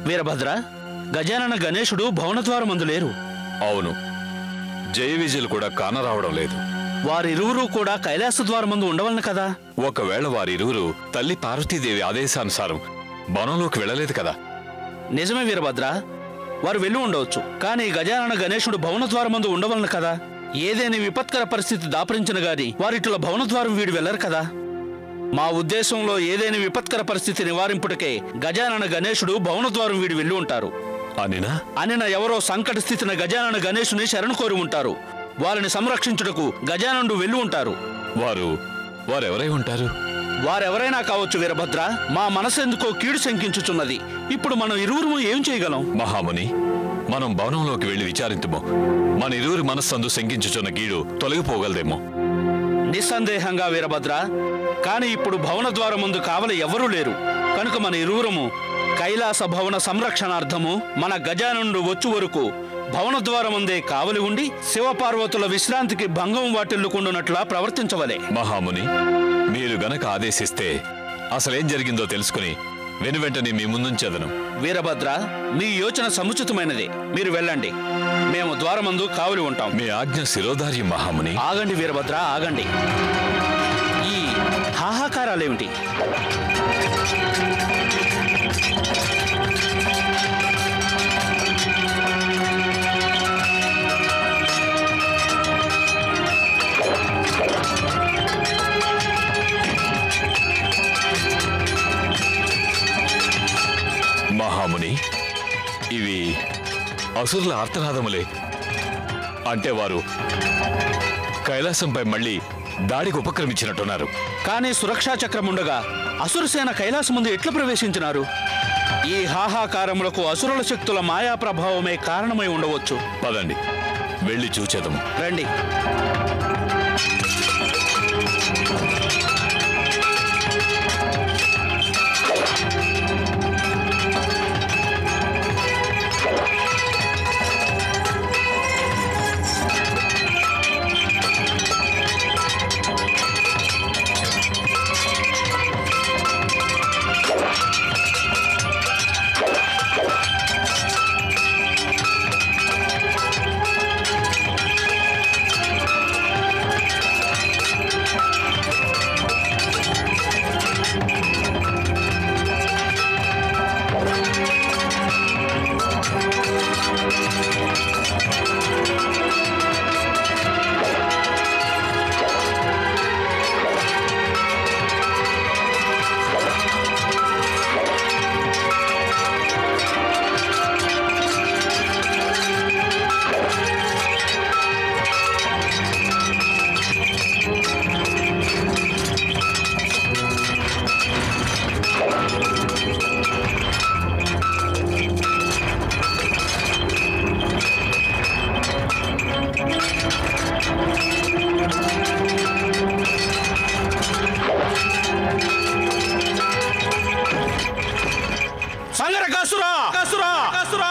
వీరభద్ర, గజానన గణేశుడు భవనద్వారమందు లేరు. అవును, జయ విజయులు కూడా కానరావడం లేదు. వారిరువురు కూడా కైలాస ద్వారమందు ఉండవలను కదా. ఒకవేళ వారిరువురు తల్లి పార్వతీదేవి ఆదేశానుసారం వనంలోకి వెళ్ళలేదు కదా. నిజమే వీరభద్ర, వారు వెళ్ళి ఉండవచ్చు. కానీ గజానన గణేశుడు భవనద్వారమందు ఉండవలను కదా. ఏదేని విపత్కర పరిస్థితి దాపరించిన గాని వారిట్ల భవనద్వారం వీడి వెళ్లరు కదా. మా ఉద్దేశంలో ఏదేని విపత్కర పరిస్థితి నివారింపుటకే గజానన గణేశుడు భవనద్వారం వీడి వెళ్ళి ఉంటారు. అనిన ఎవరో సంకట స్థితిన గజానన గణేశుని శరణు కోరి ఉంటారు. వారిని సంరక్షించుటకు గజాననుడు వెళ్ళి ఉంటారు. వారెవరై ఉంటారు? వారెవరైనా కావచ్చు వీరభద్ర. మా మనసెందుకో కీడు శంకించుచున్నది. ఇప్పుడు మనం ఇరువురు ఏం చేయగలం? మహాముని, మనం భవనంలోకి వెళ్లి విచారింతుమో. మన ఇరువురి మనస్సందు శంకించుచున్న కీడు తొలగిపోగలదేమో. నిస్సందేహంగా వీరభద్ర. కాని ఇప్పుడు భవన ద్వారం ముందు కావలి ఎవరూ లేరు కనుక మన ఇరువురము కైలాస భవన సంరక్షణార్థము మన గజాననుడు వచ్చు వరకు భవన ద్వారం ముందే కావలి ఉండి శివపార్వతుల విశ్రాంతికి భంగం వాటిల్లుకుండునట్లా ప్రవర్తించవలే. మహాముని, మీరు గనక ఆదేశిస్తే అసలేం జరిగిందో తెలుసుకుని వెనువెంటనే మీ ముందుంచెదను. వీరభద్ర, మీ యోచన సముచితమైనదే. మీరు వెళ్ళండి, మేము ద్వారమందు కావలి ఉంటాం. మీ ఆజ్ఞ శిరోధార్యం మహాముని. ఆగండి వీరభద్ర, ఆగండి. ఈ హాహాకారాలేమిటి? మహాముని, ఇవి అసురుల ఆర్తనాదములే. అంటే వారు కైలాసంపై మళ్ళీ దాడికి ఉపక్రమించినట్టున్నారు. కానీ సురక్షా చక్రం ఉండగా అసురసేన కైలాసం ముందు ఎట్లా ప్రవేశించినారు? ఈ హాహాకారములకు అసురుల శక్తుల మాయా ప్రభావమే కారణమై ఉండవచ్చు. పదండి, వెళ్ళి చూచేదము. రండి. సంగర కాసురా కాసురా కాసురా